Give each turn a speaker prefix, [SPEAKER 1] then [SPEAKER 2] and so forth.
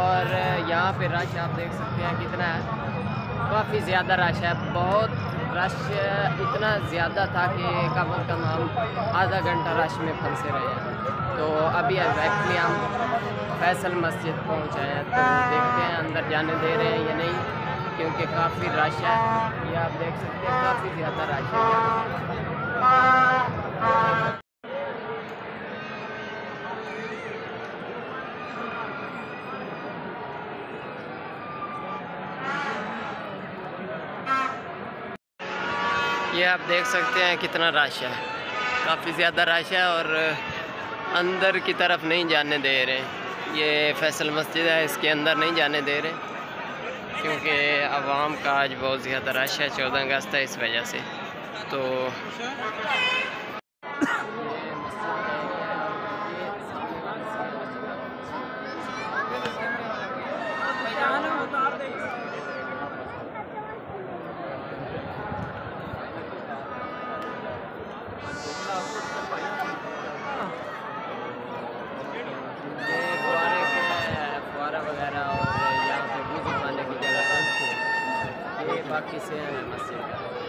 [SPEAKER 1] और यहाँ पे रश आप देख सकते हैं कितना है, काफ़ी ज़्यादा रश है, बहुत रश, इतना ज़्यादा था कि कम से कम हम आधा घंटा रश में फंसे रहे हैं। तो अभी एग्जैक्टली हम फैसल मस्जिद पहुँचे हैं, तो देखते हैं अंदर जाने दे रहे हैं या नहीं, क्योंकि काफ़ी रश है। ये आप देख सकते हैं काफ़ी ज़्यादा रश है। ये आप देख सकते हैं कितना रश है, काफ़ी ज़्यादा रश है और अंदर की तरफ नहीं जाने दे रहे। ये फैसल मस्जिद है, इसके अंदर नहीं जाने दे रहे क्योंकि आवाम का आज बहुत ज़्यादा रश है, 14 अगस्त है, इस वजह से। तो वगैरह और यहाँ पे वुज़ू खाने की जगह है, ये बाकी से है मस्जिद का।